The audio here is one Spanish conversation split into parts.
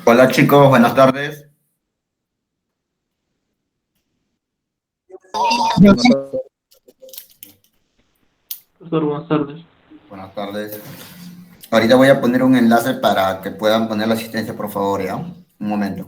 Hola chicos, buenas tardes. Buenas tardes, profesor, buenas tardes. Buenas tardes. Ahorita voy a poner un enlace para que puedan poner la asistencia, por favor, ¿ya? Un momento.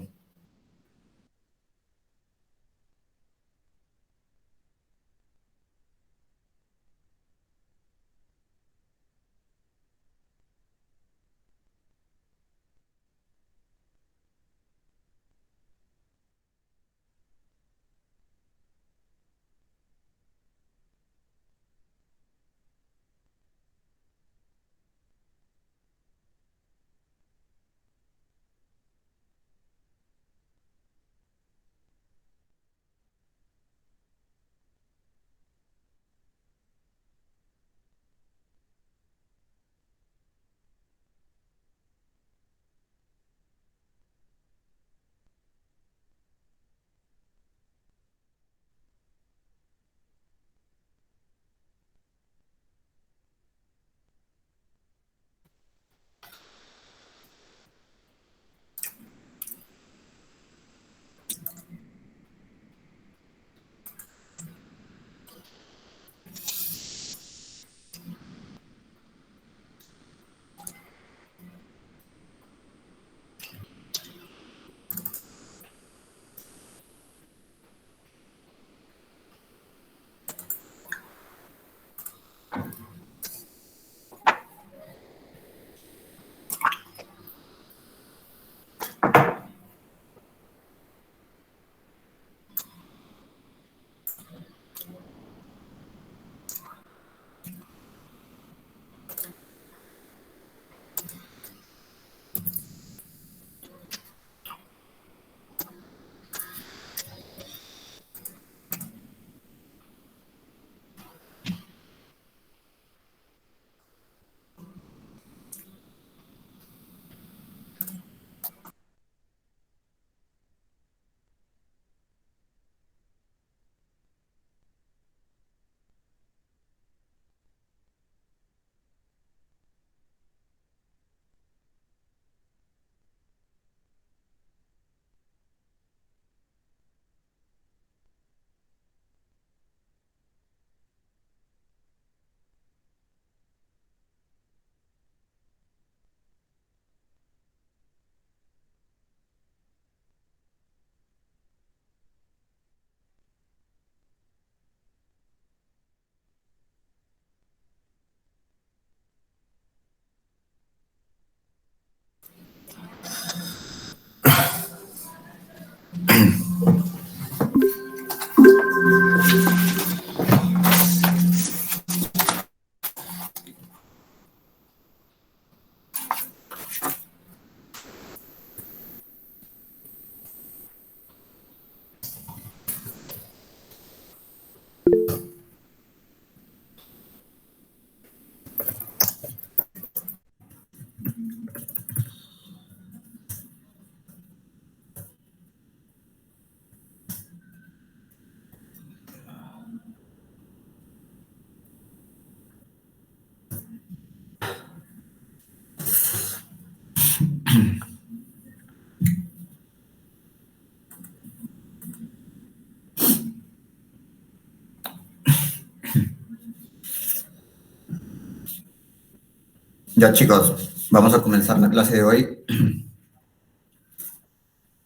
Ya chicos, vamos a comenzar la clase de hoy.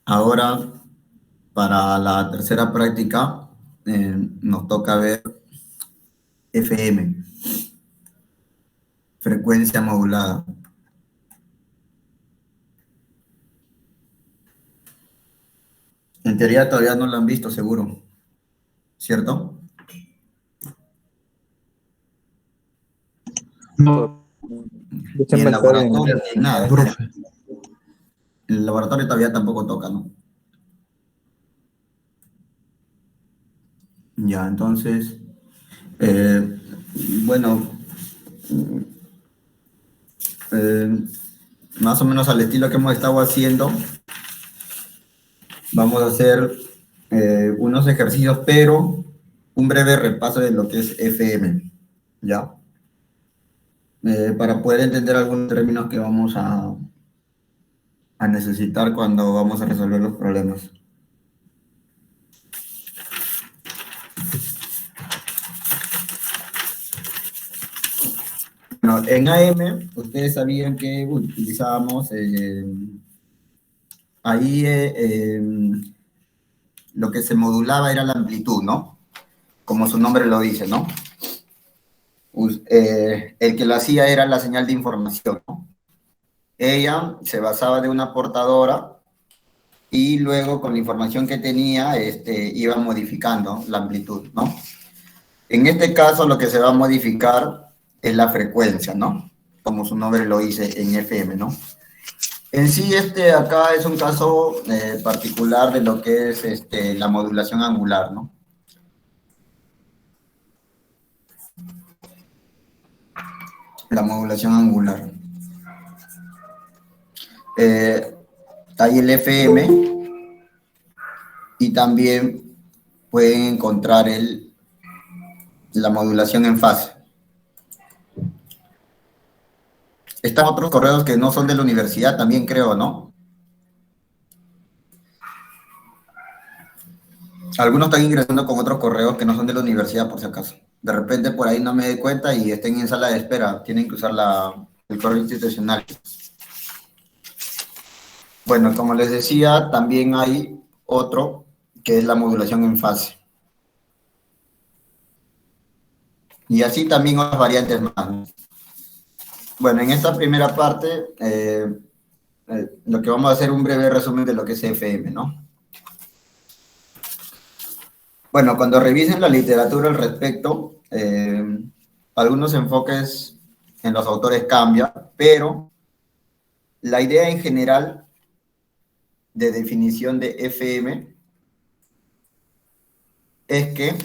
Ahora, para la tercera práctica, nos toca ver FM, frecuencia modulada. En teoría todavía no lo han visto, seguro, ¿cierto? No, Ni en déjenme entrar laboratorio, en ni en nada. profe. En el laboratorio todavía tampoco toca, ¿no? Ya, entonces, eh, bueno, eh, más o menos al estilo que hemos estado haciendo, vamos a hacer unos ejercicios, pero un breve repaso de lo que es FM, ¿ya? Para poder entender algunos términos que vamos a a necesitar cuando vamos a resolver los problemas. Bueno, en AM, ustedes sabían que utilizábamos ahí lo que se modulaba era la amplitud, ¿no? Como su nombre lo dice, ¿no? El que lo hacía era la señal de información, ¿no? Ella se basaba de una portadora y luego con la información que tenía iba modificando la amplitud, ¿no? En este caso lo que se va a modificar es la frecuencia, ¿no? Como su nombre lo dice en FM, ¿no? En sí, acá es un caso particular de lo que es la modulación angular, ¿no? La modulación angular. Hay el FM y también pueden encontrar la modulación en fase. Están otros correos que no son de la universidad también, creo, ¿no? Algunos están ingresando con otros correos que no son de la universidad, por si acaso. De repente por ahí no me doy cuenta y estén en sala de espera. Tienen que usar el correo institucional. Bueno, como les decía, también hay otro que es la modulación en fase. Y así también otras variantes más. Bueno, en esta primera parte, lo que vamos a hacer es un breve resumen de lo que es FM, ¿no? Bueno, cuando revisen la literatura al respecto, algunos enfoques en los autores cambian, pero la idea en general de definición de FM es que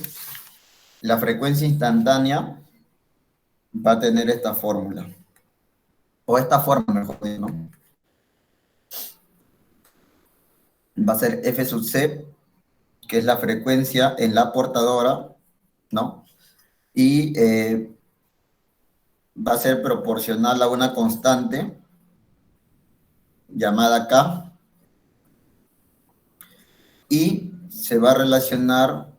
la frecuencia instantánea va a tener esta fórmula, o esta forma, mejor dicho, ¿no? Va a ser F sub C, que es la frecuencia en la portadora, ¿no? Y va a ser proporcional a una constante llamada K, y se va a relacionar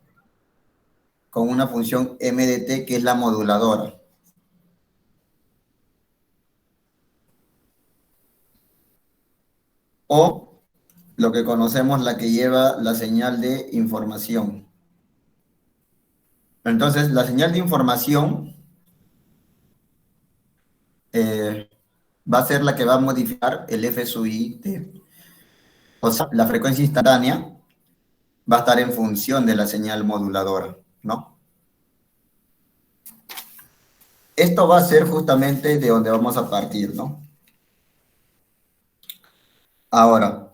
con una función m de t, que es la moduladora. O lo que conocemos, la que lleva la señal de información. Entonces, la señal de información va a ser la que va a modificar el F sub I t. O sea, la frecuencia instantánea va a estar en función de la señal moduladora, ¿no? Esto va a ser justamente de donde vamos a partir, ¿no? Ahora,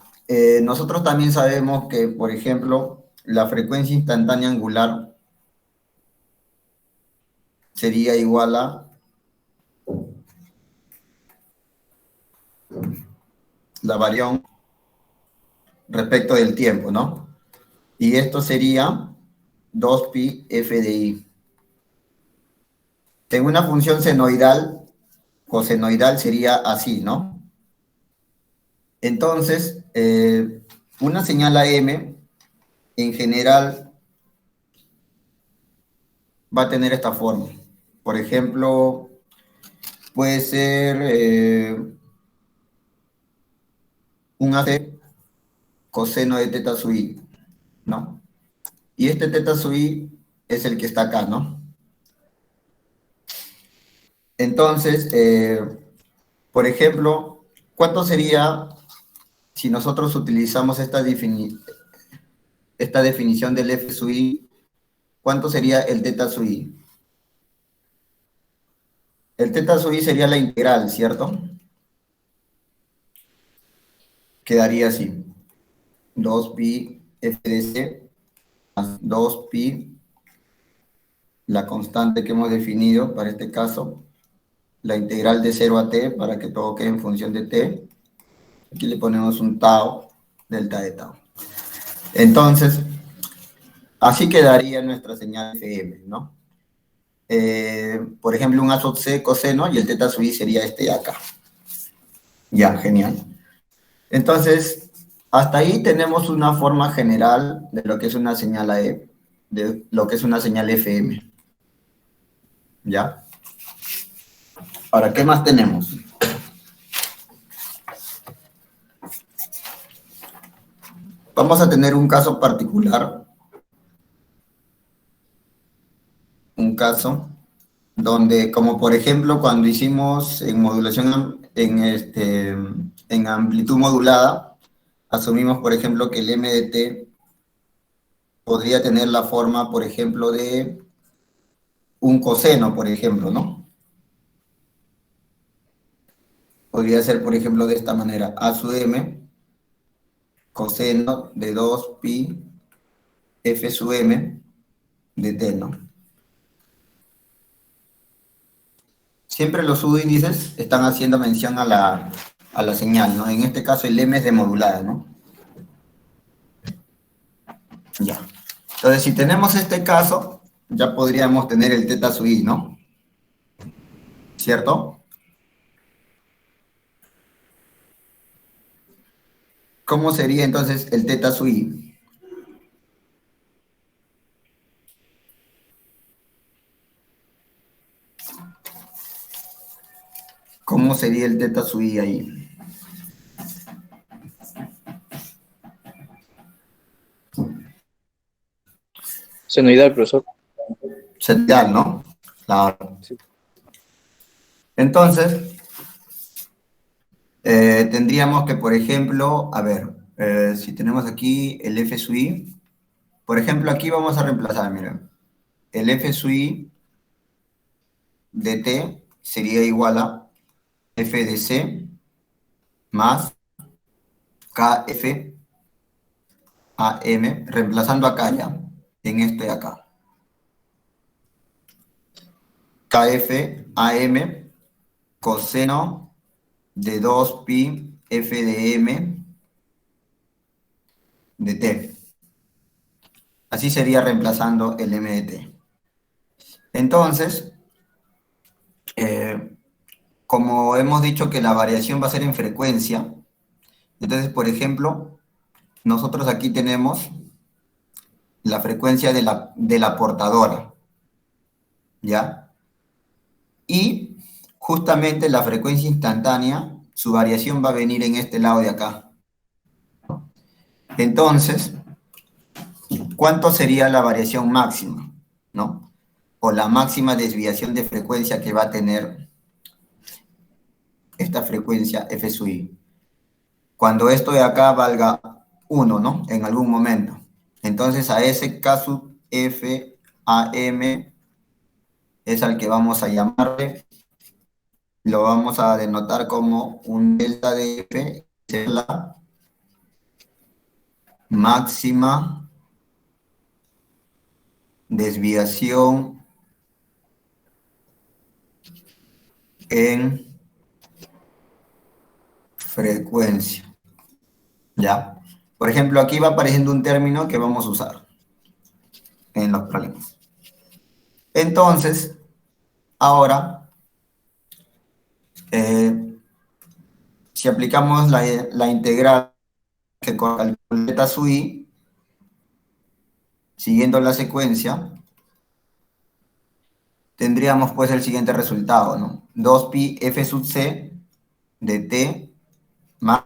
nosotros también sabemos que, por ejemplo, la frecuencia instantánea angular sería igual a la variación respecto del tiempo, ¿no? Y esto sería 2pi f de i. En una función senoidal, cosenoidal sería así, ¿no? Entonces, una señal AM en general va a tener esta forma. Por ejemplo, puede ser un AC coseno de teta sub i, ¿no? Y este teta sub i es el que está acá, ¿no? Entonces, por ejemplo, ¿cuánto sería si nosotros utilizamos esta definición del F sub i? ¿Cuánto sería el teta sub i? El teta sub i sería la integral, ¿cierto? Quedaría así. 2pi f de c más 2pi, la constante que hemos definido para este caso, la integral de 0 a t para que todo quede en función de t. Aquí le ponemos un tau, delta de tau. Entonces, así quedaría nuestra señal FM, ¿no? Por ejemplo, un A sub C coseno y el teta sub i sería este de acá. Ya, genial. Entonces, hasta ahí tenemos una forma general de lo que es una señal AE, de lo que es una señal FM. ¿Ya? Ahora, ¿qué más tenemos? Vamos a tener un caso particular, un caso donde, como por ejemplo, cuando hicimos en modulación, en amplitud modulada, asumimos, por ejemplo, que el MDT podría tener la forma, por ejemplo, de un coseno, por ejemplo, ¿no? Podría ser, por ejemplo, de esta manera, A sub M, coseno de 2 pi F sub M de T, ¿no? Siempre los subíndices están haciendo mención a la señal, ¿no? En este caso el M es de modulada, ¿no? Ya. Entonces, si tenemos este caso, ya podríamos tener el teta sub I, ¿no? ¿Cierto? ¿Cómo sería entonces el teta sub I? ¿Cómo sería el teta sub I ahí? Senoidal, profesor. Setial, ¿no? Claro. Sí. Entonces, tendríamos que, por ejemplo, a ver, si tenemos aquí el F sub I, por ejemplo, aquí vamos a reemplazar, miren, el F sub I de T sería igual a F de C más KF AM, reemplazando acá ya, en este de acá. KF AM coseno de 2 pi F de M de T. Así sería reemplazando el M de T. Entonces, como hemos dicho que la variación va a ser en frecuencia, entonces, por ejemplo, nosotros aquí tenemos la frecuencia de la portadora, ¿ya? Y justamente la frecuencia instantánea, su variación va a venir en este lado de acá. Entonces, ¿cuánto sería la variación máxima? ¿No? O la máxima desviación de frecuencia que va a tener esta frecuencia F sub I. Cuando esto de acá valga 1, ¿no? En algún momento. Entonces, a ese caso F A M es al que vamos a llamarle, lo vamos a denotar como un delta de F, que es la máxima desviación en frecuencia. ¿Ya? Por ejemplo, aquí va apareciendo un término que vamos a usar en los problemas. Entonces, ahora, si aplicamos la integral que calcula su i, siguiendo la secuencia, tendríamos pues el siguiente resultado, ¿no? 2 pi f sub c de t más.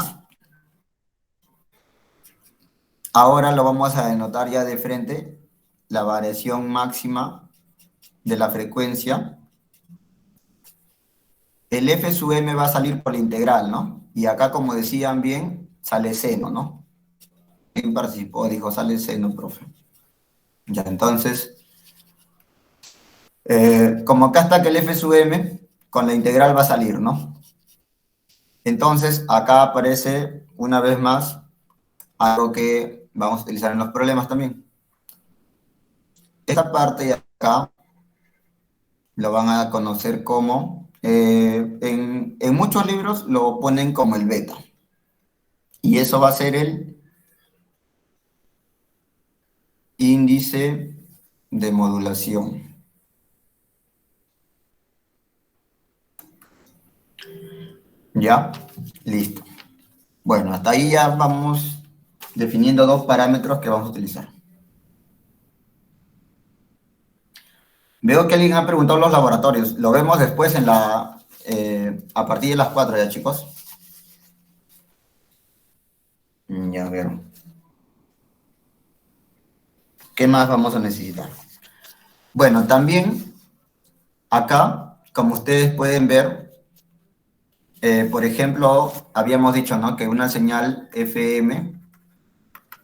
Ahora lo vamos a denotar ya de frente, la variación máxima de la frecuencia. El f sub m va a salir por la integral, ¿no? Y acá, como decían bien, sale seno, ¿no? ¿Quién participó? Dijo, sale seno, profe. Ya, entonces, como acá está que el f sub m, con la integral va a salir, ¿no? Entonces, acá aparece una vez más algo que vamos a utilizar en los problemas también. Esta parte de acá lo van a conocer como, en muchos libros lo ponen como el beta. Y eso va a ser el índice de modulación. ¿Ya? Listo. Bueno, hasta ahí ya vamos definiendo dos parámetros que vamos a utilizar. Veo que alguien ha preguntado los laboratorios. Lo vemos después a partir de las 4 ya, chicos. Ya veo. ¿Qué más vamos a necesitar? Bueno, también acá, como ustedes pueden ver, por ejemplo, habíamos dicho, ¿no?, que una señal FM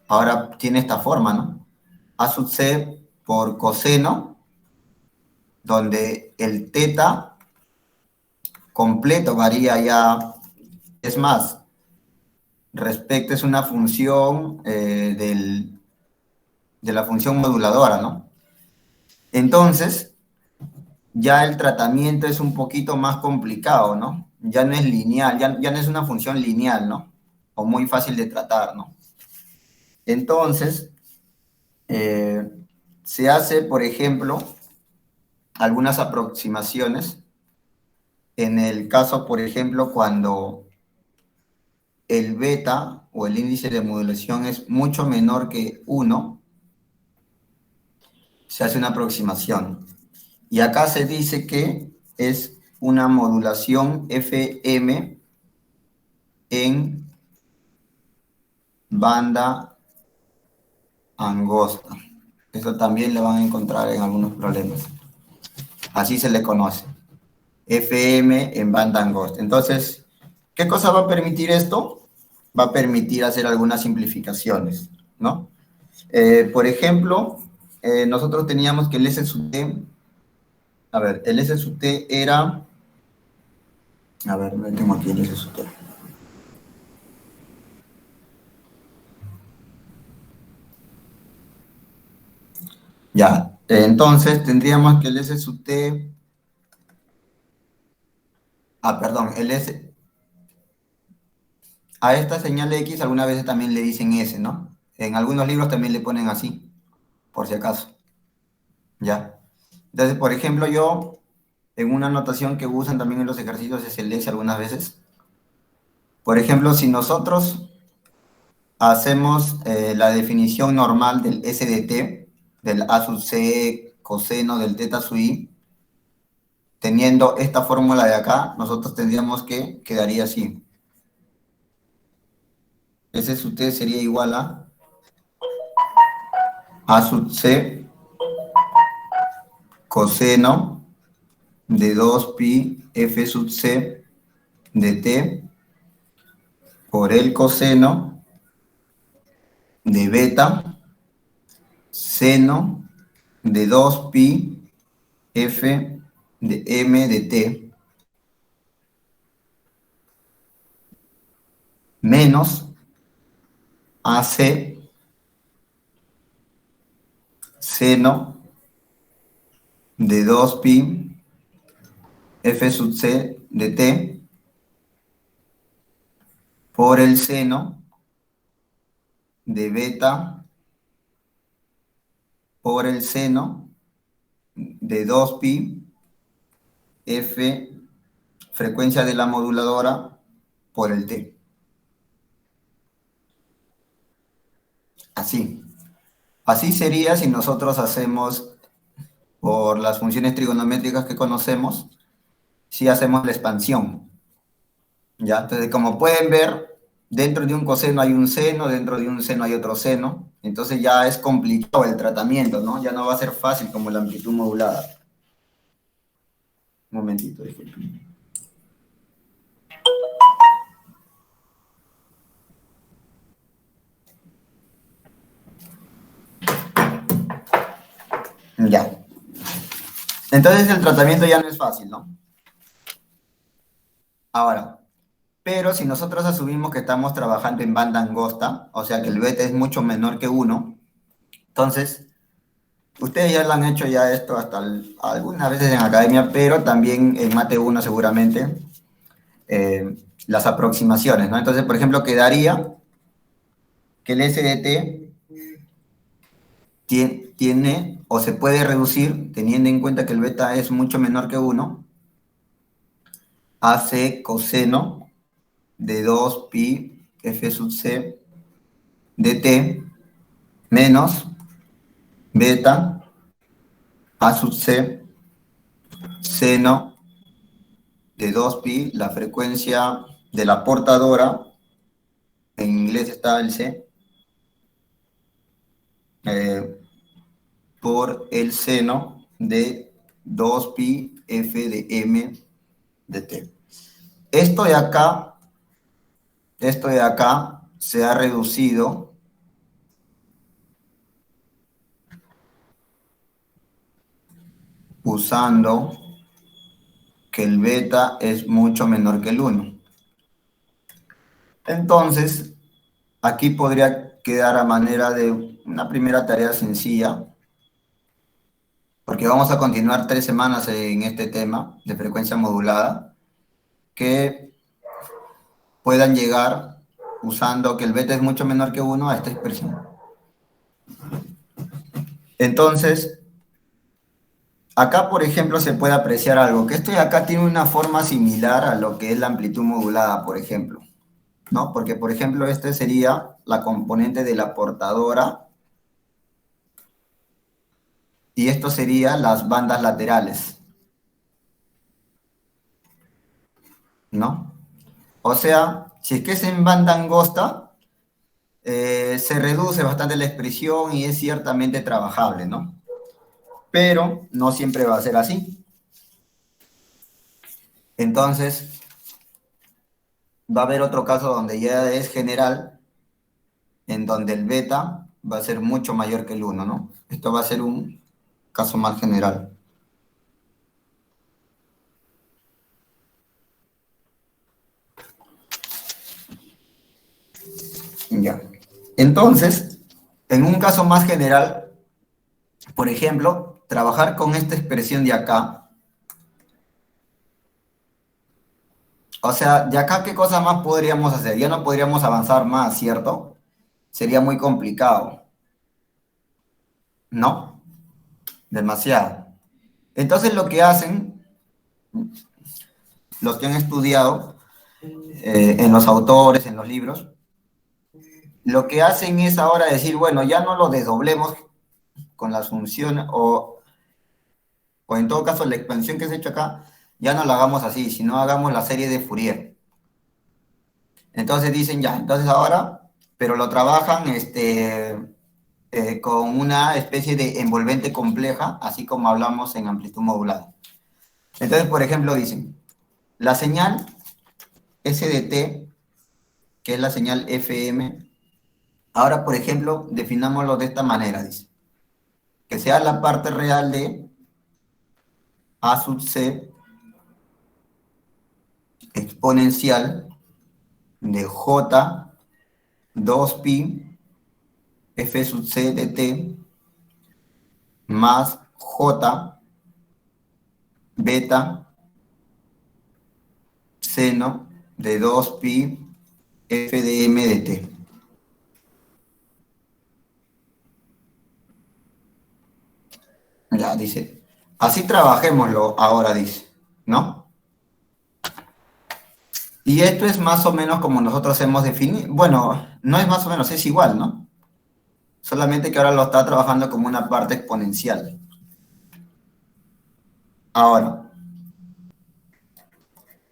ahora tiene esta forma, ¿no? A sub C por coseno, donde el teta completo varía ya. Es más, respecto es una función de la función moduladora, ¿no? Entonces, ya el tratamiento es un poquito más complicado, ¿no? Ya no es lineal, ya no es una función lineal, ¿no? O muy fácil de tratar, ¿no? Entonces, se hace, por ejemplo, algunas aproximaciones. En el caso, por ejemplo, cuando el beta o el índice de modulación es mucho menor que 1, se hace una aproximación. Y acá se dice que es una modulación FM en banda angosta. Eso también le van a encontrar en algunos problemas. Así se le conoce. FM en banda angosta. Entonces, ¿qué cosa va a permitir esto? Va a permitir hacer algunas simplificaciones, ¿no? Por ejemplo, nosotros teníamos que el S sub T, a ver, el S sub T era, a ver, tengo aquí el S sub T. Ya, entonces tendríamos que el S sub T, perdón, el S, a esta señal X algunas veces también le dicen S, ¿no? En algunos libros también le ponen así, por si acaso, ¿ya? Entonces, por ejemplo, yo, en una notación que usan también en los ejercicios es el S algunas veces. Por ejemplo, si nosotros hacemos la definición normal del S de T, del A sub C coseno del teta sub I, teniendo esta fórmula de acá, nosotros tendríamos que quedaría así. S sub T sería igual a sub C coseno de 2pi F sub C de T por el coseno de beta seno de 2pi F de M de T menos AC seno de 2pi F sub C de T por el seno de beta por el seno de 2pi F frecuencia de la moduladora por el T. Así. Así sería si nosotros hacemos, por las funciones trigonométricas que conocemos, si hacemos la expansión. ¿Ya? Entonces, como pueden ver, dentro de un coseno hay un seno, dentro de un seno hay otro seno. Entonces ya es complicado el tratamiento, ¿no? Ya no va a ser fácil como la amplitud modulada. Un momentito, disculpen. Ya. Entonces el tratamiento ya no es fácil, ¿no? Ahora, pero si nosotros asumimos que estamos trabajando en banda angosta, o sea que el beta es mucho menor que 1, entonces, ustedes ya lo han hecho ya esto hasta algunas veces en academia, pero también en Mate 1 seguramente, las aproximaciones, ¿no? Entonces, por ejemplo, quedaría que el SDT tiene o se puede reducir, teniendo en cuenta que el beta es mucho menor que 1, a C coseno de 2pi f sub c de t menos beta a sub c seno de 2pi, la frecuencia de la portadora, en inglés está el c, por el seno de 2pi f de m de t. Esto de acá se ha reducido usando que el beta es mucho menor que el 1. Entonces, aquí podría quedar a manera de una primera tarea sencilla, porque vamos a continuar 3 semanas en este tema de frecuencia modulada, que puedan llegar usando que el beta es mucho menor que 1 a esta expresión. Entonces, acá, por ejemplo, se puede apreciar algo, que esto de acá tiene una forma similar a lo que es la amplitud modulada, por ejemplo, ¿no? Porque, por ejemplo, este sería la componente de la portadora y esto sería las bandas laterales, ¿no? O sea, si es que es en banda angosta, se reduce bastante la expresión y es ciertamente trabajable, ¿no? Pero no siempre va a ser así. Entonces, va a haber otro caso donde ya es general, en donde el beta va a ser mucho mayor que el 1, ¿no? Esto va a ser un caso más general. Ya. Entonces, en un caso más general, por ejemplo, trabajar con esta expresión de acá. O sea, de acá, ¿qué cosa más podríamos hacer? Ya no podríamos avanzar más, ¿cierto? Sería muy complicado, ¿no? Demasiado. Entonces, lo que hacen los que han estudiado en los autores, en los libros, lo que hacen es ahora decir, bueno, ya no lo desdoblemos con las funciones, o en todo caso la expansión que se ha hecho acá, ya no la hagamos así, sino hagamos la serie de Fourier. Entonces dicen ya, entonces ahora, pero lo trabajan con una especie de envolvente compleja, así como hablamos en amplitud modulada. Entonces, por ejemplo, dicen, la señal S de t, que es la señal FM, ahora, por ejemplo, definámoslo de esta manera, dice, que sea la parte real de A sub c exponencial de J 2pi f sub c de t más J beta seno de 2pi f de m de t. Ya, dice. Así trabajémoslo ahora, dice, ¿no? Y esto es más o menos como nosotros hemos definido. Bueno, no es más o menos, es igual, ¿no? Solamente que ahora lo está trabajando como una parte exponencial. Ahora,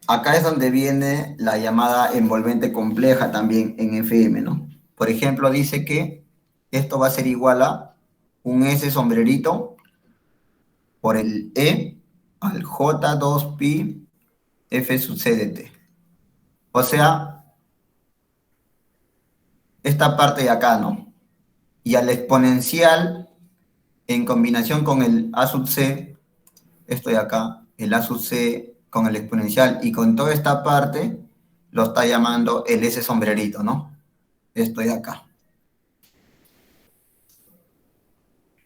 acá es donde viene la llamada envolvente compleja también en FM, ¿no? Por ejemplo, dice que esto va a ser igual a un S sombrerito por el E al J2pi F sub C de T. O sea, esta parte de acá, ¿no? Y al exponencial, en combinación con el A sub C, esto de acá, el A sub C con el exponencial y con toda esta parte, lo está llamando el S sombrerito, ¿no? Esto de acá.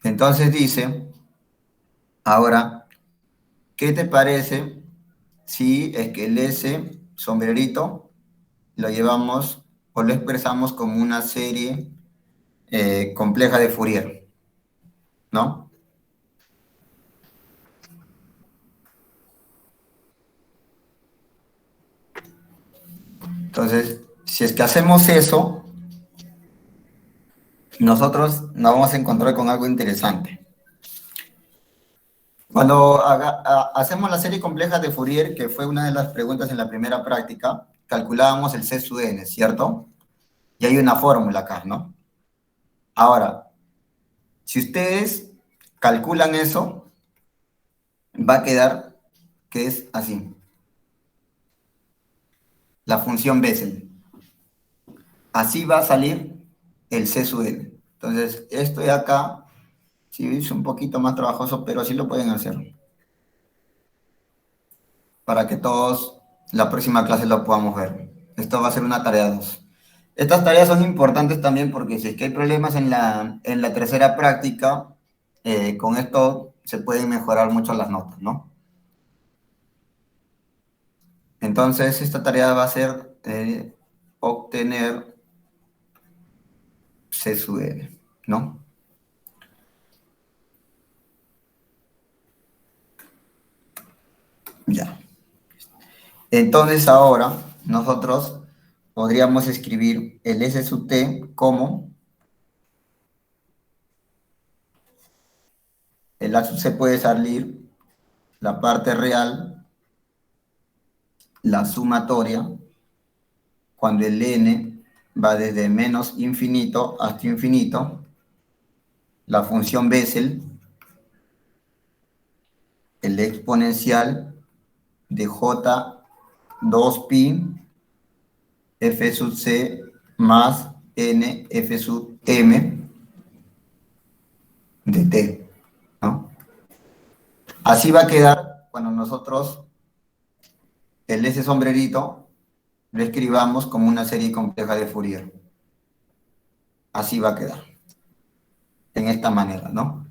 Entonces dice, ahora, ¿qué te parece si es que el S sombrerito lo llevamos o lo expresamos como una serie compleja de Fourier, ¿no? Entonces, Si es que hacemos eso, nosotros nos vamos a encontrar con algo interesante. Cuando hacemos la serie compleja de Fourier, que fue una de las preguntas en la primera práctica, calculábamos el C sub n, ¿cierto? Y hay una fórmula acá, ¿no? Ahora, si ustedes calculan eso, va a quedar que es así. La función Bessel. Así va a salir el C sub n. Entonces, esto de acá, sí es un poquito más trabajoso, pero sí lo pueden hacer. Para que todos la próxima clase lo podamos ver. Esto va a ser una tarea 2. Estas tareas son importantes también porque si es que hay problemas en la tercera práctica, con esto se pueden mejorar mucho las notas, ¿no? Entonces, esta tarea va a ser obtener C sub n, ¿no? Ya. Entonces, ahora nosotros podríamos escribir el S sub t como el A sub c puede salir la parte real, la sumatoria, cuando el n va desde menos infinito hasta infinito, la función Bessel, el exponencial de j2pi f sub c más n f sub m de t, ¿no? Así va a quedar cuando nosotros el S sombrerito lo escribamos como una serie compleja de Fourier. Así va a quedar. En esta manera, ¿no?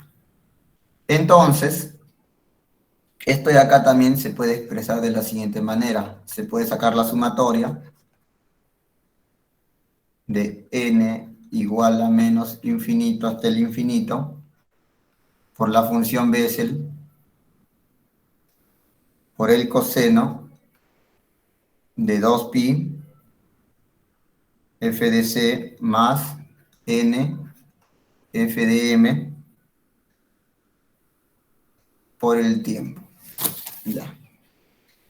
Entonces, esto de acá también se puede expresar de la siguiente manera. Se puede sacar la sumatoria de n igual a menos infinito hasta el infinito por la función Bessel por el coseno de 2pi f de c más n f de m por el tiempo. Ya.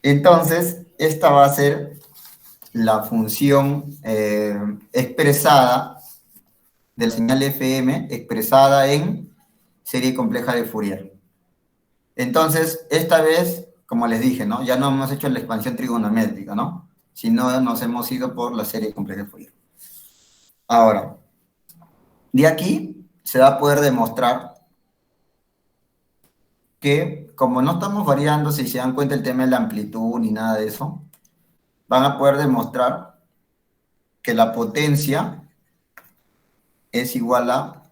Entonces, esta va a ser la función expresada de la señal FM, expresada en serie compleja de Fourier. Entonces, esta vez, como les dije, ¿no? Ya no hemos hecho la expansión trigonométrica, ¿no? Sino nos hemos ido por la serie compleja de Fourier. Ahora, de aquí se va a poder demostrar que, como no estamos variando, si se dan cuenta el tema de la amplitud ni nada de eso, van a poder demostrar que la potencia es igual a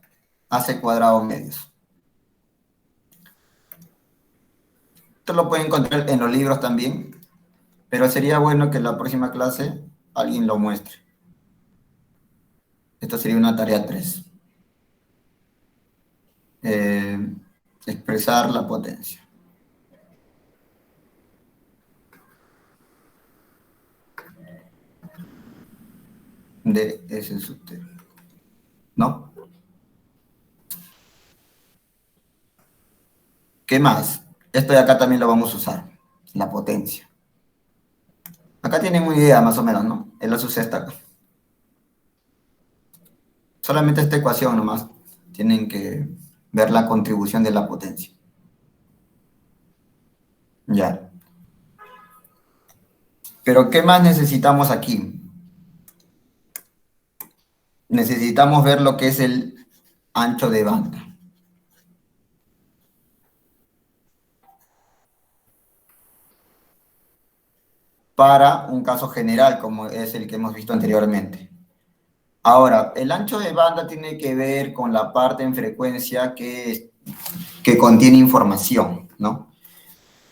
AC cuadrado medios. Esto lo pueden encontrar en los libros también, pero sería bueno que en la próxima clase alguien lo muestre. Esto sería una tarea 3. Expresar la potencia. De S sub t. ¿No? ¿Qué más? Esto de acá también lo vamos a usar. La potencia. Acá tienen una idea más o menos, ¿no? El A sub c está acá. Solamente esta ecuación nomás. Tienen que ver la contribución de la potencia. Ya. Pero ¿qué más necesitamos aquí? Necesitamos ver lo que es el ancho de banda. Para un caso general, como es el que hemos visto anteriormente. Ahora, el ancho de banda tiene que ver con la parte en frecuencia que contiene información, ¿no?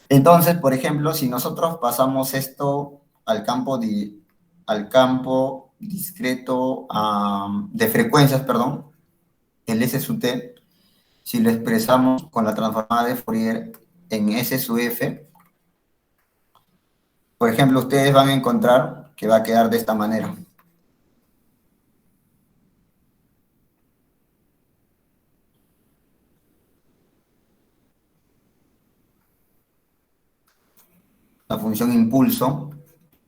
Entonces, por ejemplo, si nosotros pasamos esto al campo discreto de frecuencias, perdón, el S sub t, si lo expresamos con la transformada de Fourier en S sub f, por ejemplo, ustedes van a encontrar que va a quedar de esta manera. la función impulso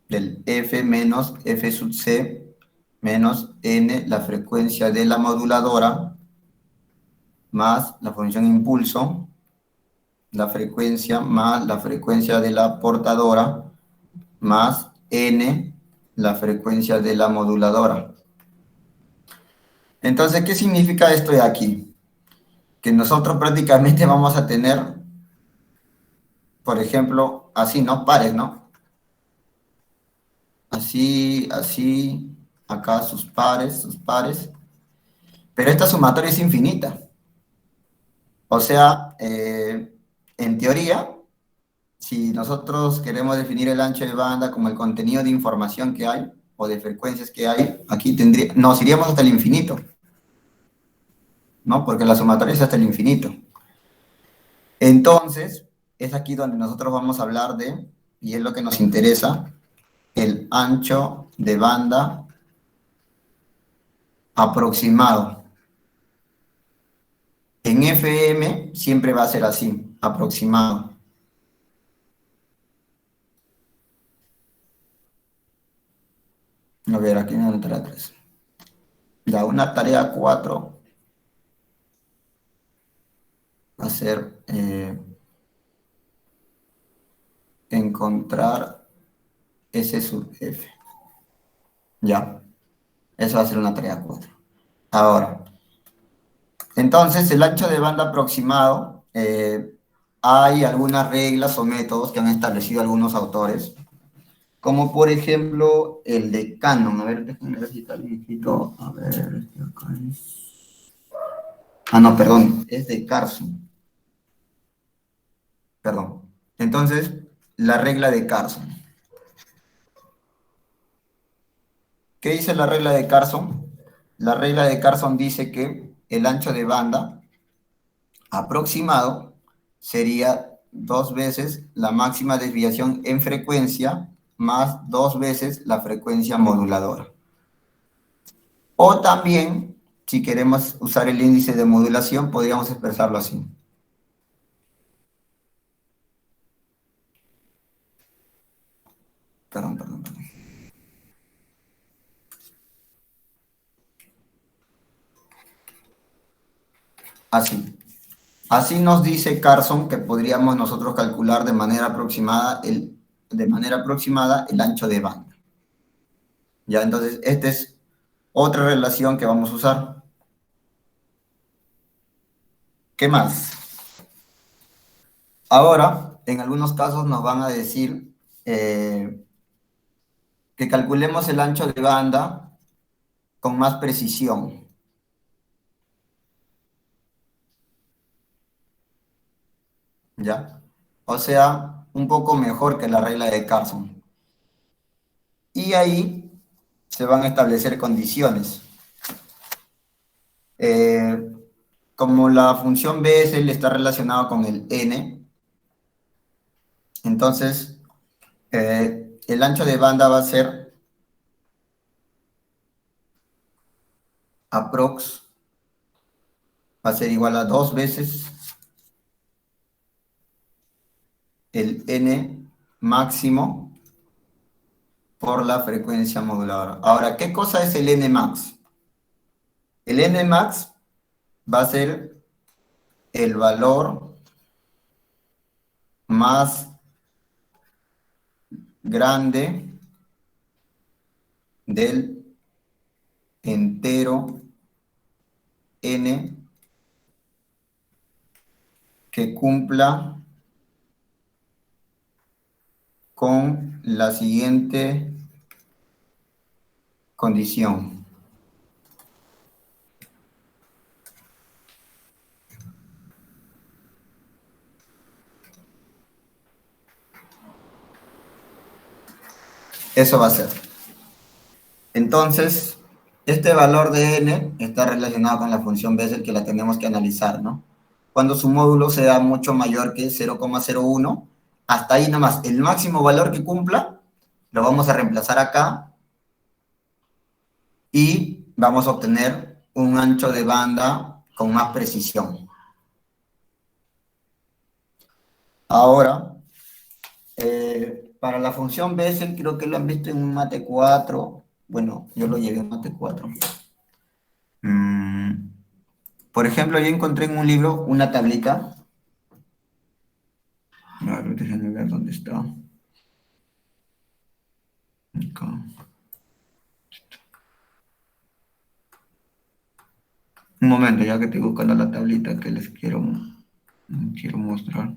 del f menos f sub c menos n, la frecuencia de la moduladora, más la función impulso, la frecuencia más la frecuencia de la portadora, más n, la frecuencia de la moduladora. Entonces, ¿qué significa esto de aquí? Que nosotros prácticamente vamos a tener, por ejemplo, así, ¿no? Pares, ¿no? Así, así, acá sus pares, pero esta sumatoria es infinita. O sea, en teoría, si nosotros queremos definir el ancho de banda como el contenido de información que hay, o de frecuencias que hay, aquí nos iríamos hasta el infinito, ¿no? Porque la sumatoria es hasta el infinito. Entonces, es aquí donde nosotros vamos a hablar de, y es lo que nos interesa, el ancho de banda aproximado. En FM siempre va a ser así, aproximado. A ver, aquí me voy a entrar 3. Ya, una tarea 4 va a ser encontrar S sub F. Ya, eso va a ser una tarea 4. Ahora, entonces el ancho de banda aproximado, hay algunas reglas o métodos que han establecido algunos autores, como por ejemplo el de Cannon. A ver, déjenme ver si está bien escrito. A ver, acá es. Ah, no, perdón, es de Carson. Perdón. Entonces, la regla de Carson. ¿Qué dice la regla de Carson? La regla de Carson dice que el ancho de banda aproximado sería 2 veces la máxima desviación en frecuencia más 2 veces la frecuencia moduladora. O también, si queremos usar el índice de modulación, podríamos expresarlo así. Perdón. Así. Así nos dice Carson que podríamos nosotros calcular de manera aproximada el ancho de banda. Ya, entonces, esta es otra relación que vamos a usar. ¿Qué más? Ahora, en algunos casos nos van a decir que calculemos el ancho de banda con más precisión. ¿Ya? O sea, un poco mejor que la regla de Carson. Y ahí se van a establecer condiciones. Como la función BSL está relacionada con el n, entonces el ancho de banda va a ser aprox, va a ser igual a 2 veces el n máximo por la frecuencia moduladora. Ahora, ¿qué cosa es el n max? El n max va a ser el valor más grande del entero n que cumpla con la siguiente condición. Eso va a ser. Entonces, este valor de n está relacionado con la función Bessel que la tenemos que analizar, ¿no? Cuando su módulo sea mucho mayor que 0,01, hasta ahí nomás. El máximo valor que cumpla lo vamos a reemplazar acá y vamos a obtener un ancho de banda con más precisión. Ahora, para la función Bessel, creo que lo han visto en un Mate 4. Bueno, yo lo llevé en Mate 4. Mm, por ejemplo, yo encontré en un libro una tablita. A ver, déjenme ver dónde está. Acá. Un momento, ya que estoy buscando la tablita que les quiero mostrar.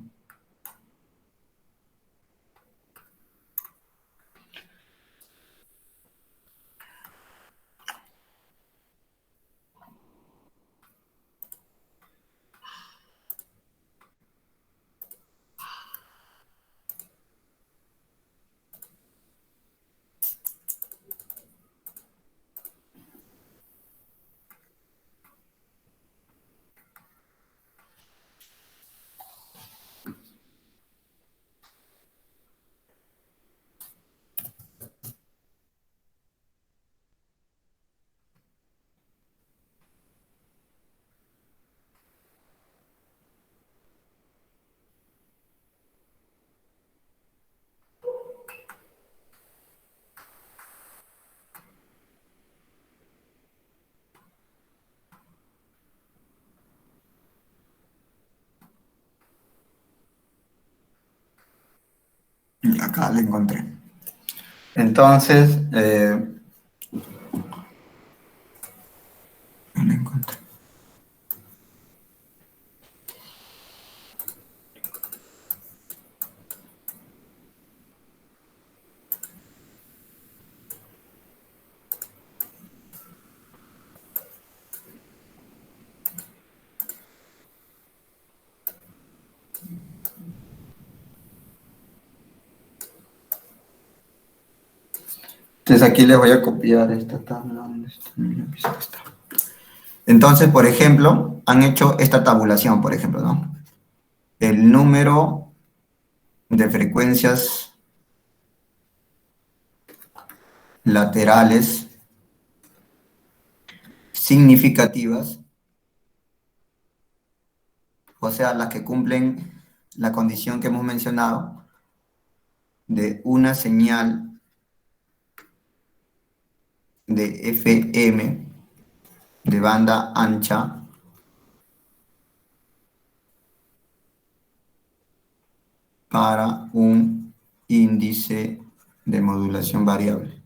Y acá la encontré. Entonces, la encontré. Entonces aquí les voy a copiar esta tabla. ¿Dónde está? Mira, aquí está. Entonces, por ejemplo, han hecho esta tabulación, por ejemplo, ¿no? El número de frecuencias laterales significativas, o sea, las que cumplen la condición que hemos mencionado de una señal de FM de banda ancha para un índice de modulación variable,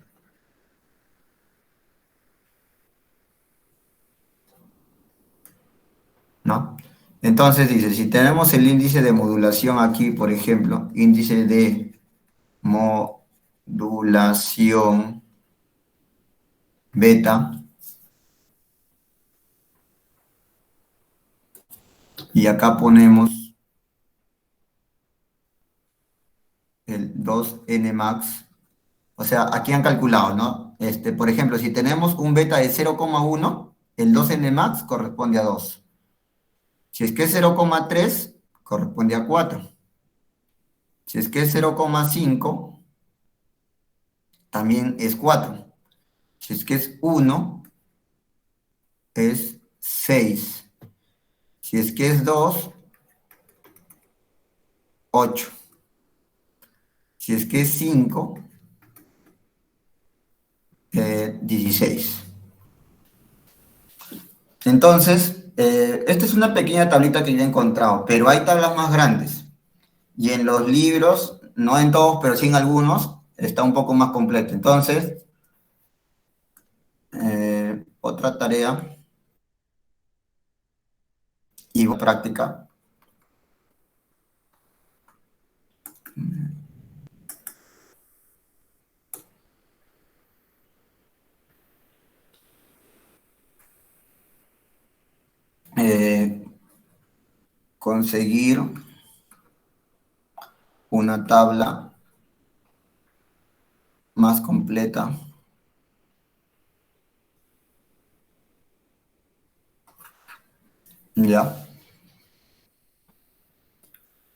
¿no? Entonces dice, si tenemos el índice de modulación aquí, por ejemplo, índice de modulación beta, y acá ponemos el 2N max, o sea, aquí han calculado, ¿no? Por ejemplo, si tenemos un beta de 0,1, el 2N max corresponde a 2. Si es que es 0,3, corresponde a 4. Si es que es 0,5, también es 4. Si es que es 1, es 6. Si es que es 2, 8. Si es que es 5, 16. Entonces, esta es una pequeña tablita que yo he encontrado, pero hay tablas más grandes. Y en los libros, no en todos, pero sí en algunos, está un poco más completo. Entonces, otra tarea y práctica. Eh, conseguir una tabla más completa ya.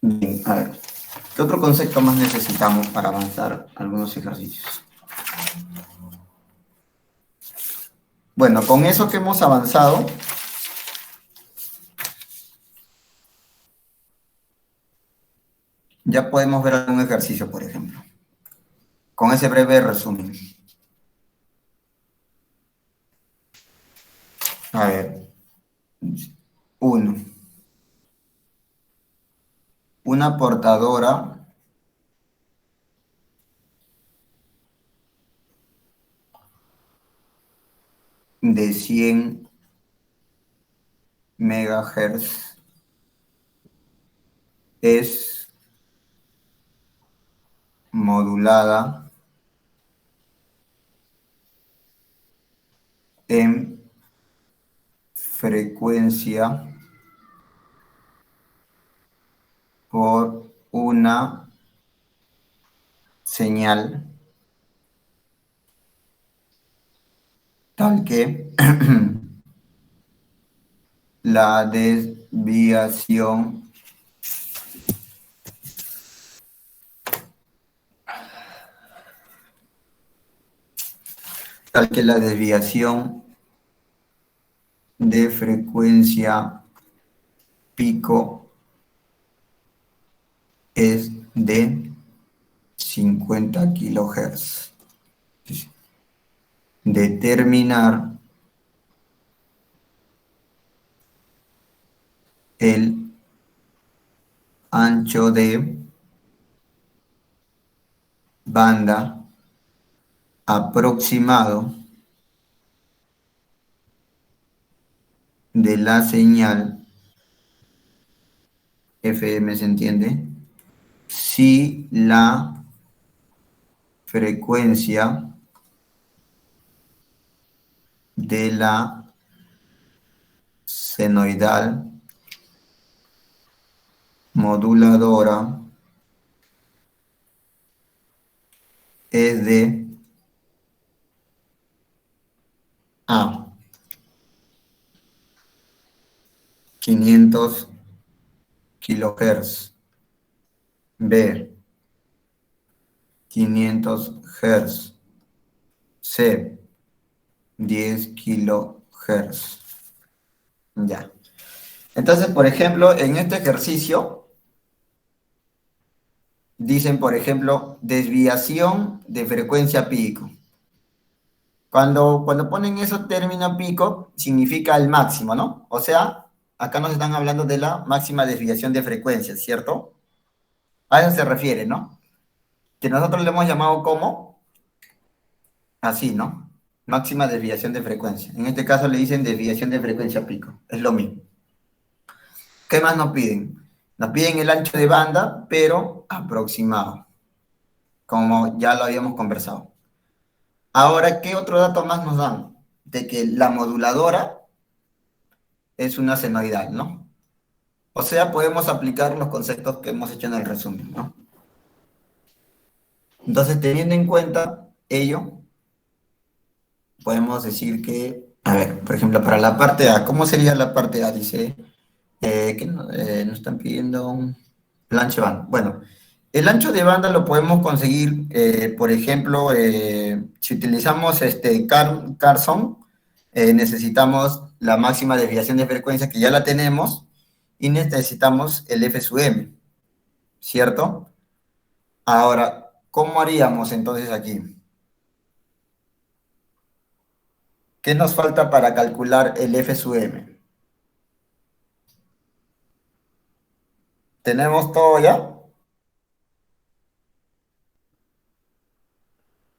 Bien, a ver, ¿qué otro concepto más necesitamos para avanzar algunos ejercicios? Bueno, con eso que hemos avanzado, ya podemos ver algún ejercicio, por ejemplo. con ese breve resumen. A ver, 1. Una portadora de 100 megahertz es modulada en frecuencia por una señal tal que la desviación de frecuencia pico es de 50 kilohertz. Determinar el ancho de banda aproximado de la señal FM, ¿se entiende? Si la frecuencia de la senoidal moduladora es de A, 500 kilohertz, B, 500 Hz, C, 10 kilohertz. Ya. Entonces, por ejemplo, en este ejercicio, dicen, por ejemplo, desviación de frecuencia pico. Cuando ponen eso término pico, significa el máximo, ¿no? O sea, acá nos están hablando de la máxima desviación de frecuencia, ¿cierto? A eso se refiere, ¿no? Que nosotros le hemos llamado como así, ¿no? Máxima desviación de frecuencia. En este caso le dicen desviación de frecuencia pico. Es lo mismo. ¿Qué más nos piden? Nos piden el ancho de banda, pero aproximado, como ya lo habíamos conversado. Ahora, ¿qué otro dato más nos dan? De que la moduladora es una senoidal, ¿no? O sea, podemos aplicar los conceptos que hemos hecho en el resumen, ¿no? Entonces, teniendo en cuenta ello, podemos decir que, a ver, por ejemplo, para la parte A, ¿cómo sería la parte A? Dice que nos están pidiendo el ancho de banda. Bueno, el ancho de banda lo podemos conseguir, por ejemplo, si utilizamos Carson, necesitamos la máxima desviación de frecuencia que ya la tenemos y necesitamos el F sub m, ¿cierto? Ahora, ¿cómo haríamos entonces aquí? ¿Qué nos falta para calcular el F sub m? ¿Tenemos todo ya?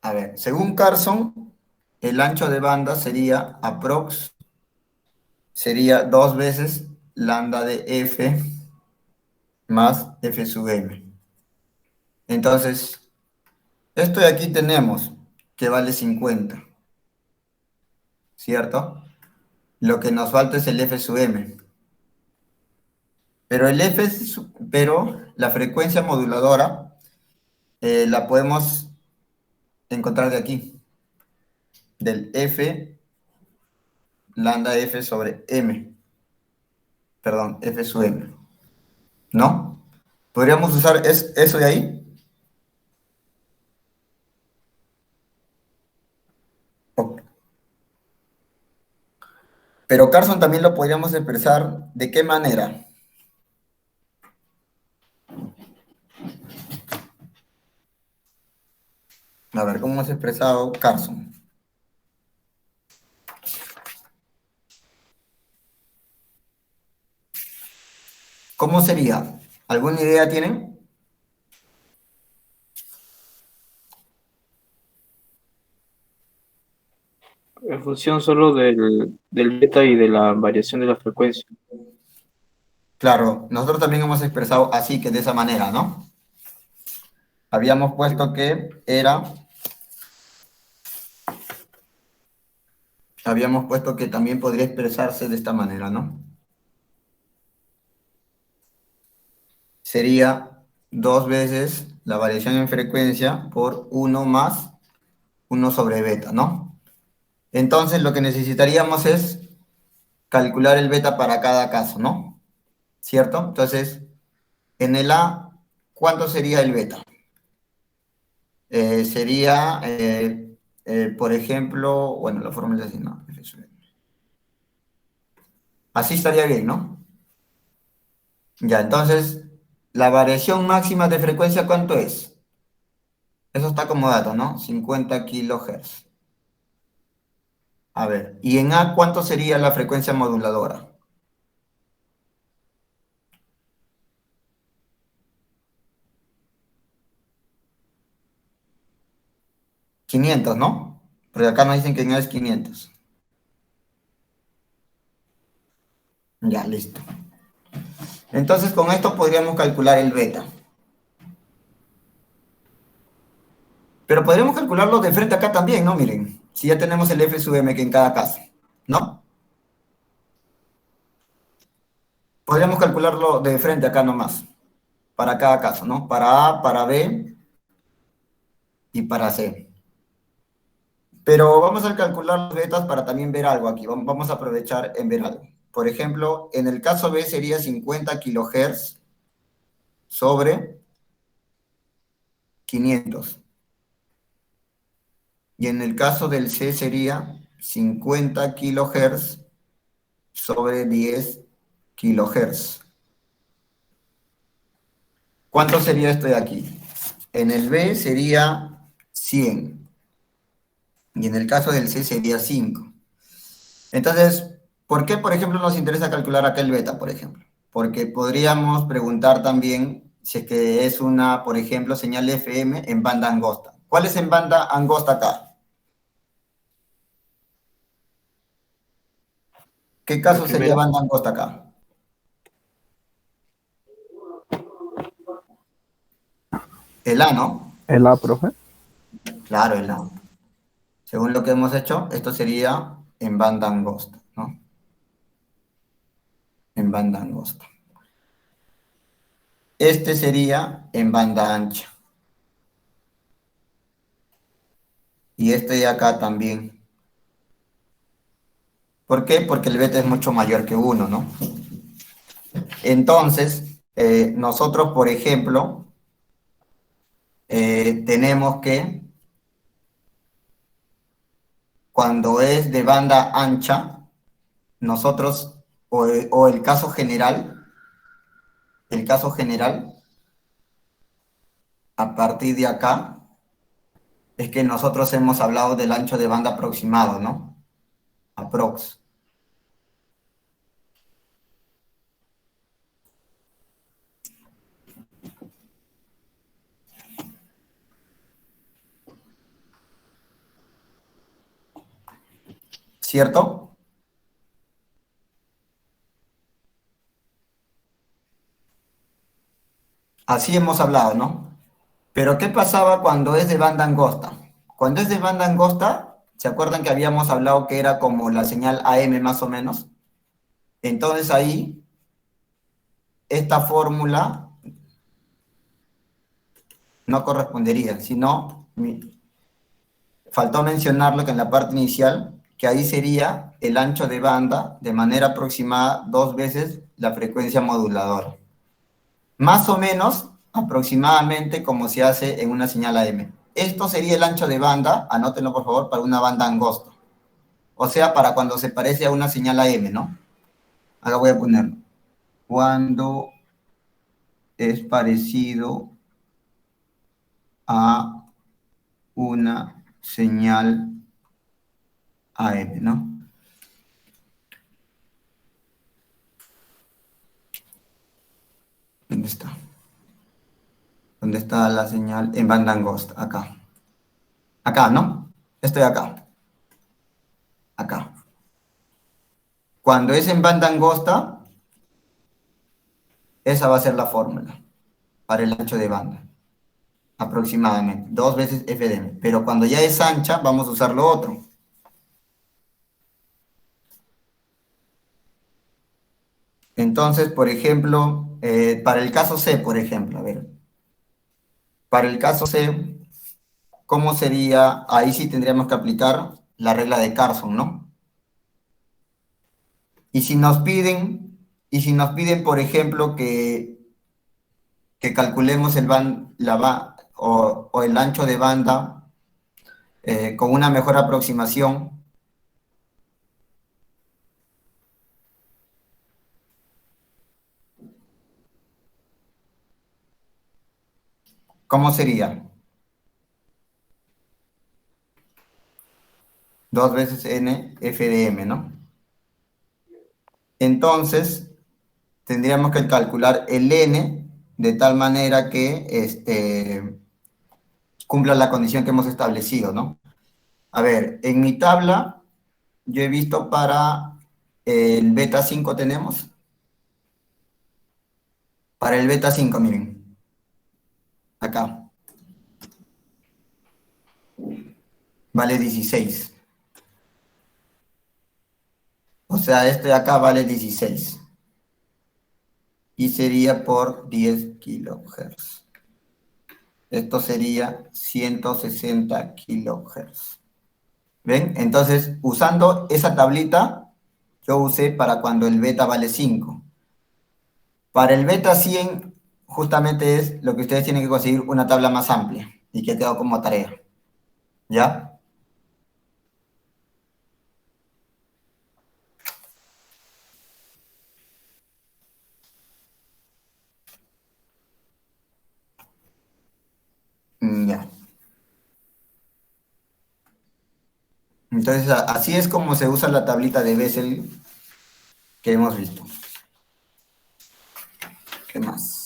A ver, según Carson, el ancho de banda sería 2 veces lambda de F más F sub m. Entonces, esto de aquí tenemos que vale 50, ¿cierto? Lo que nos falta es el F sub m. Pero pero la frecuencia moduladora la podemos encontrar de aquí, del F lambda F sobre m, perdón, F sub m, ¿no? Podríamos usar eso de ahí. Ok. Pero Carson también lo podríamos expresar ¿de qué manera? A ver, ¿cómo hemos expresado Carson? ¿Cómo sería? ¿Alguna idea tienen? En función solo del beta y de la variación de la frecuencia. Claro, nosotros también hemos expresado así, que de esa manera, ¿no? Habíamos puesto que era... Habíamos puesto que también podría expresarse de esta manera, ¿no? Sería 2 veces la variación en frecuencia por 1 más 1 sobre beta, ¿no? Entonces lo que necesitaríamos es calcular el beta para cada caso, ¿no? ¿Cierto? Entonces, en el A, ¿cuánto sería el beta? Sería, por ejemplo, bueno, la fórmula es así, ¿no? Así estaría bien, ¿no? Ya, entonces, la variación máxima de frecuencia, ¿cuánto es? Eso está como dato, ¿no? 50 kilohertz. A ver, ¿y en A cuánto sería la frecuencia moduladora? 500, ¿no? Porque acá nos dicen que en A es 500. Ya, listo. Entonces, con esto podríamos calcular el beta. Pero podríamos calcularlo de frente acá también, ¿no? Miren, si ya tenemos el F sub m que en cada caso, ¿no? Podríamos calcularlo de frente acá nomás, para cada caso, ¿no? Para A, para B y para C. Pero vamos a calcular los betas para también ver algo aquí. Vamos a aprovechar en ver algo. Por ejemplo, en el caso B sería 50 kilohertz sobre 500. Y en el caso del C sería 50 kilohertz sobre 10 kilohertz. ¿Cuánto sería esto de aquí? En el B sería 100 y en el caso del C sería 5. Entonces, ¿por qué, por ejemplo, nos interesa calcular acá el beta, por ejemplo? Porque podríamos preguntar también si es que es una, por ejemplo, señal FM en banda angosta. ¿Cuál es en banda angosta acá? ¿Qué La caso sería primera, banda angosta acá? El A, ¿no? El A, profe. Claro, el A. Según lo que hemos hecho, esto sería en banda angosta, ¿no? En banda angosta. Este sería en banda ancha. Y este de acá también. ¿Por qué? Porque el beta es mucho mayor que 1, ¿no? Entonces, nosotros, por ejemplo, tenemos que, cuando es de banda ancha, nosotros, o el caso general, a partir de acá, es que nosotros hemos hablado del ancho de banda aproximado, ¿no? Aprox. ¿Cierto? Así hemos hablado, ¿no? Pero ¿qué pasaba cuando es de banda angosta? Cuando es de banda angosta, ¿se acuerdan que habíamos hablado que era como la señal AM más o menos? Entonces ahí, esta fórmula no correspondería, sino faltó mencionarlo que en la parte inicial, que ahí sería el ancho de banda de manera aproximada 2 veces la frecuencia moduladora. Más o menos, aproximadamente como se hace en una señal AM. Esto sería el ancho de banda, anótenlo por favor, para una banda angosta. O sea, para cuando se parece a una señal AM, ¿no? Ahora voy a ponerlo. Cuando es parecido a una señal AM, ¿no? ¿Dónde está? ¿Dónde está la señal en banda angosta? Acá. Acá, ¿no? Estoy acá. Acá. Cuando es en banda angosta, esa va a ser la fórmula para el ancho de banda. Aproximadamente. 2 veces FDM. Pero cuando ya es ancha, vamos a usar lo otro. Entonces, por ejemplo, para el caso C, por ejemplo, a ver. Para el caso C, ¿cómo sería? Ahí sí tendríamos que aplicar la regla de Carson, ¿no? Y si nos piden, por ejemplo, que calculemos o el ancho de banda con una mejor aproximación, ¿cómo sería? 2 veces N FDM, ¿no? Entonces, tendríamos que calcular el N de tal manera que cumpla la condición que hemos establecido, ¿no? A ver, en mi tabla yo he visto para el beta 5 tenemos. Para el beta 5 miren, acá, vale 16. O sea, este de acá vale 16. Y sería por 10 kilohertz. Esto sería 160 kilohertz. ¿Ven? Entonces, usando esa tablita, yo usé para cuando el beta vale 5. Para el beta 100, justamente es lo que ustedes tienen que conseguir una tabla más amplia y que quedó como tarea. ¿Ya? Ya. Entonces, así es como se usa la tablita de Bessel que hemos visto. ¿Qué más?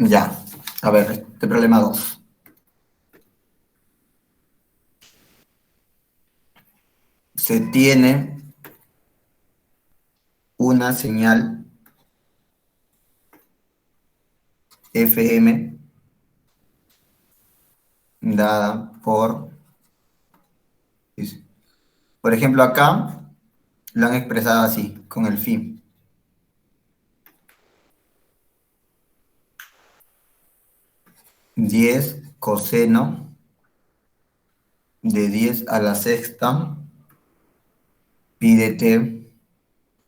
Ya. A ver, este problema 2. Se tiene una señal FM dada por ejemplo, acá lo han expresado así, con el fin. 10 coseno de 10 a la sexta pi de t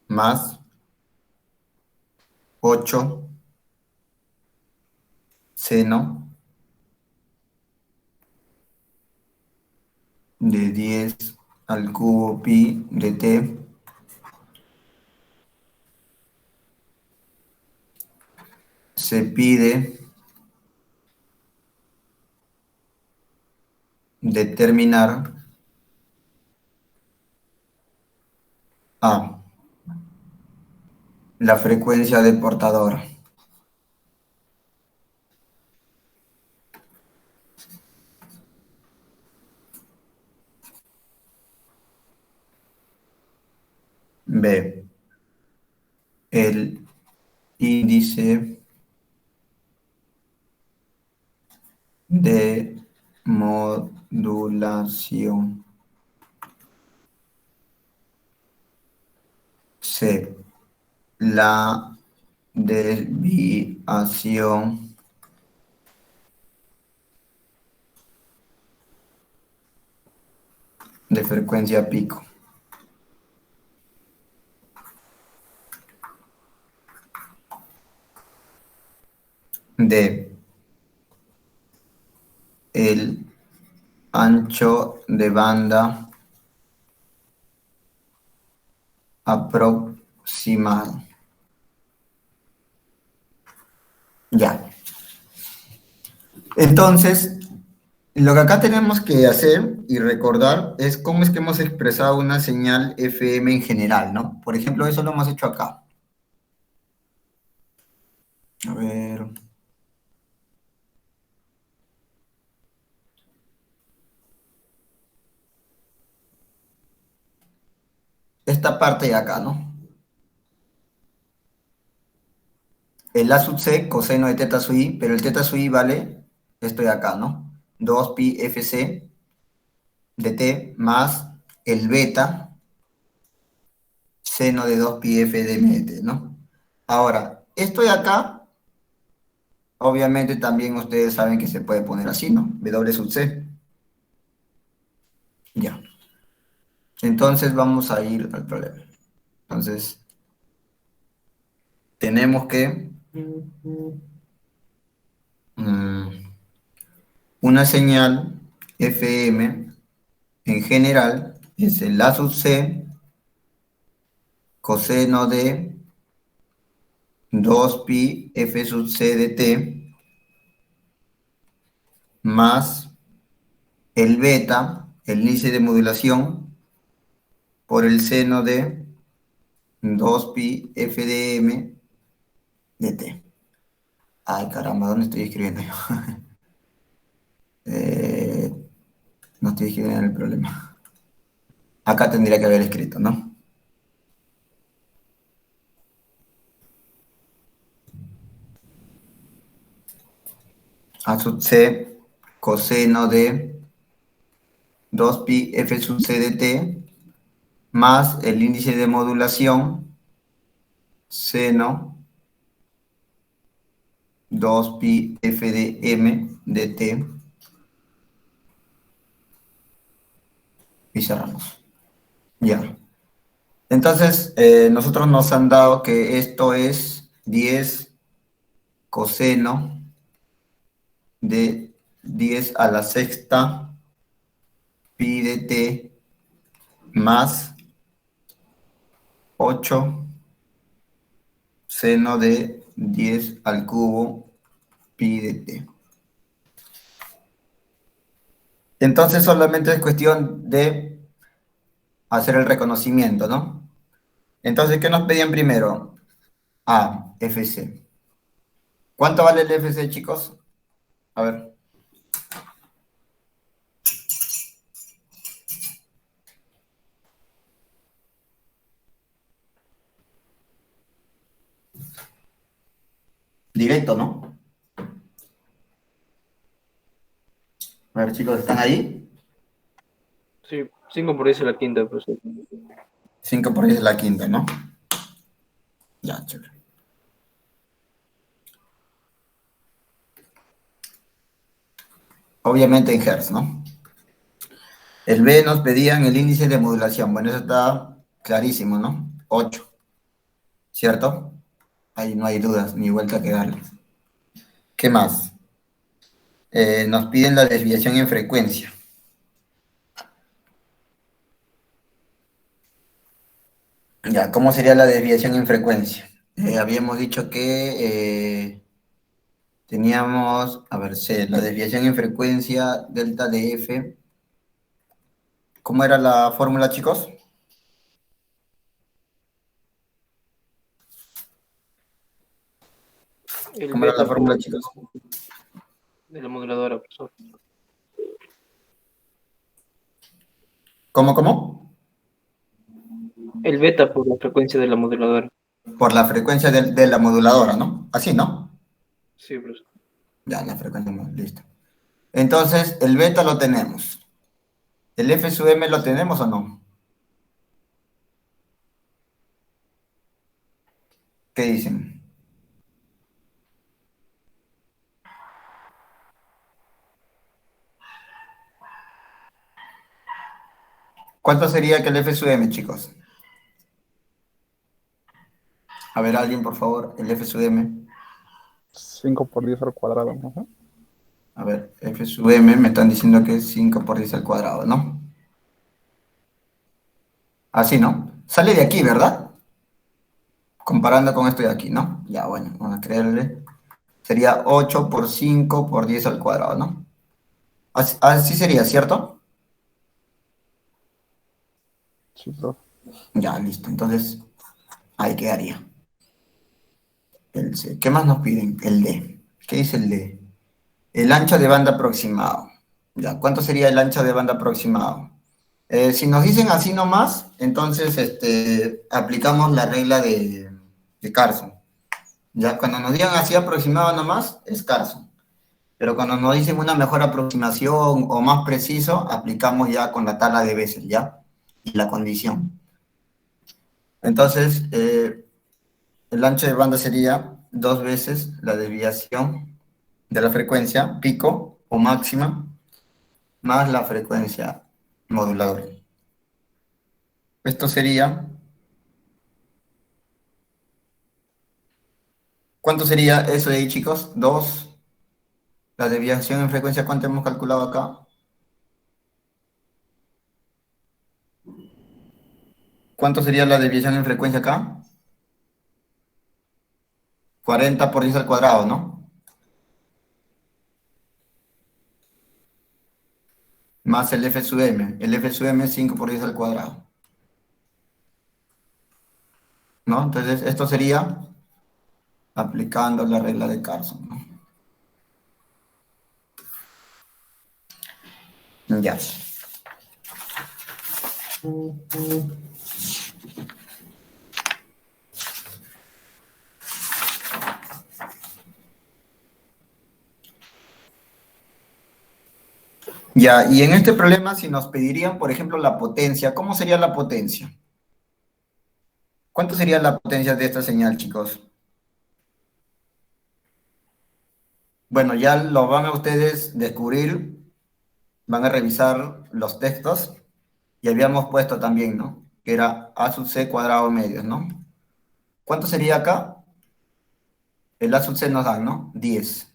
más 8 seno de 10 al cubo pi de t se pide determinar A, la frecuencia de portador. B, el índice de modulación. C, la desviación de frecuencia pico. de el ancho de banda aproximado. Ya. Entonces, lo que acá tenemos que hacer y recordar es cómo es que hemos expresado una señal FM en general, ¿no? Por ejemplo, eso lo hemos hecho acá. A ver. Esta parte de acá, ¿no? El A sub C, coseno de teta sub I, pero el teta sub I vale esto de acá, ¿no? 2 pi FC de T más el beta seno de 2 pi F de M de T, ¿no? Ahora, esto de acá, obviamente también ustedes saben que se puede poner así, ¿no? W sub C. Ya. Entonces vamos a ir al problema. Entonces, tenemos que una señal FM en general es el A sub C coseno de 2 pi F sub C de T más el beta, el índice de modulación, por el seno de 2 pi F de M de T. Ay, caramba, ¿dónde estoy escribiendo yo? No estoy escribiendo el problema. Acá tendría que haber escrito, ¿no? A sub C coseno de 2 pi F sub C de T más el índice de modulación seno 2 pi F de M de T y cerramos. Ya. Entonces, nosotros nos han dado que esto es 10 coseno de 10 a la sexta pi de T más 8 seno de 10 al cubo pi de T. Entonces solamente es cuestión de hacer el reconocimiento, ¿no? Entonces, ¿qué nos pedían primero? A, FC. ¿Cuánto vale el FC, chicos? A ver. Directo, ¿no? A ver, chicos, ¿están ahí? Sí, 5 por 10 a la quinta, profesor. 5 por 10 es la quinta, ¿no? Ya, chévere. Obviamente en Hertz, ¿no? El B nos pedían el índice de modulación. Bueno, eso está clarísimo, ¿no? 8, ¿cierto? Ahí no hay dudas, ni vuelta que darle. ¿Qué más? Nos piden la desviación en frecuencia. Ya, ¿cómo sería la desviación en frecuencia? Habíamos dicho que teníamos, a ver, la desviación en frecuencia delta de F. ¿Cómo era la fórmula, chicos? El ¿Cómo era la beta fórmula, chicos? de la moduladora, profesor. ¿Cómo? El beta por la frecuencia de la moduladora. Por la frecuencia de la moduladora, ¿no? Así, ¿no? Sí, profesor. Ya, la frecuencia, listo. Entonces, el beta lo tenemos. ¿El F sub M lo tenemos o no? ¿Qué dicen? ¿Cuánto sería que el F sub M, chicos? A ver, alguien, por favor, el F sub M. 5 por 10 al cuadrado, ¿no? A ver, f sub m me están diciendo que es 5 por 10 al cuadrado, ¿no? Así, ¿no? Sale de aquí, ¿verdad? Comparando con esto de aquí, ¿no? Ya, bueno, vamos a creerle. Sería 8 por 5 por 10 al cuadrado, ¿no? Así sería, ¿cierto? Sí, profe. Ya, listo. Entonces, ahí quedaría. El C. ¿Qué más nos piden? El D. ¿Qué dice el D? El ancho de banda aproximado. Ya, ¿cuánto sería el ancho de banda aproximado? Si nos dicen así nomás, entonces aplicamos la regla de Carson. Ya, cuando nos digan así aproximado nomás, es Carson. Pero cuando nos dicen una mejor aproximación o más preciso, aplicamos ya con la tabla de Bessel, ¿ya? Y la condición. Entonces, el ancho de banda sería 2 veces la desviación de la frecuencia pico o máxima más la frecuencia modulador. Esto sería... ¿Cuánto sería eso de ahí, chicos? 2. La desviación en frecuencia, ¿cuánto hemos calculado acá? ¿Cuánto sería la desviación en frecuencia acá? 40 por 10 al cuadrado, ¿no? Más el F sub m. El F sub m es 5 por 10 al cuadrado. ¿No? Entonces, esto sería aplicando la regla de Carson, ¿no? Ya. Ya, y en este problema, si nos pedirían, por ejemplo, la potencia, ¿cómo sería la potencia? ¿Cuánto sería la potencia de esta señal, chicos? Bueno, ya lo van a ustedes descubrir, van a revisar los textos, y habíamos puesto también, ¿no? Que era a sub c cuadrado medios, ¿no? ¿Cuánto sería acá? El a sub c nos da, ¿no? 10.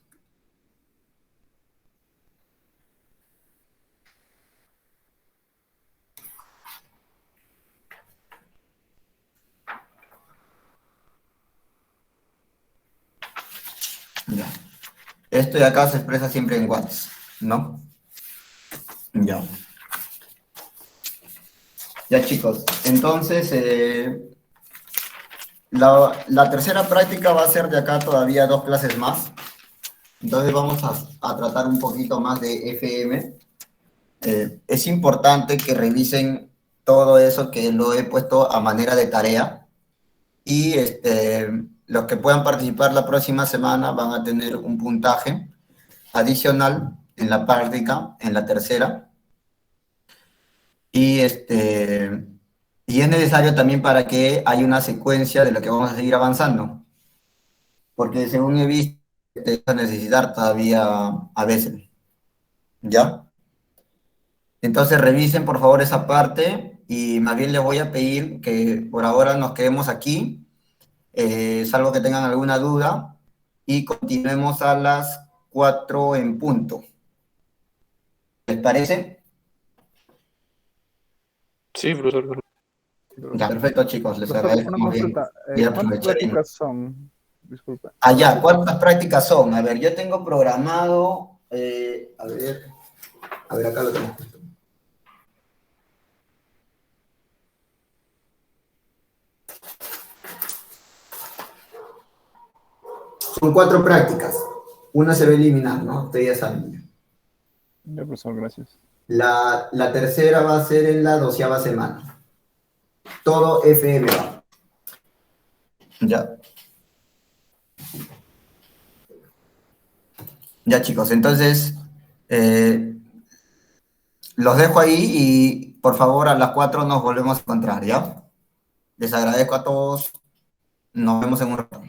Ya. Esto de acá se expresa siempre en watts, ¿no? Ya. Ya, chicos. Entonces, la tercera práctica va a ser de acá todavía 2 clases más. Entonces vamos a tratar un poquito más de FM. Es importante que revisen todo eso que lo he puesto a manera de tarea. Y los que puedan participar la próxima semana van a tener un puntaje adicional en la práctica, en la tercera. Y y es necesario también para que haya una secuencia de lo que vamos a seguir avanzando. Porque según he visto, te va a necesitar todavía a veces. ¿Ya? Entonces revisen por favor esa parte y más bien les voy a pedir que por ahora nos quedemos aquí, salvo que tengan alguna duda, y continuemos a las 4 en punto. ¿Les parece? Sí, profesor. Ya, perfecto, chicos, les Profesor, agradezco una muy bien. consulta. Y ¿Cuántas aprovecharemos. prácticas son? Disculpe. Ya, ¿cuántas prácticas son? A ver, yo tengo programado, a ver, acá lo tengo. Son 4 prácticas. Una se va a eliminar, ¿no? Ustedes ya saben. Ya, profesor, gracias. La tercera va a ser en la 12ª semana. Todo FM va. Ya. Ya, chicos, entonces los dejo ahí y por favor a las 4 nos volvemos a encontrar, ¿ya? Les agradezco a todos. Nos vemos en un rato.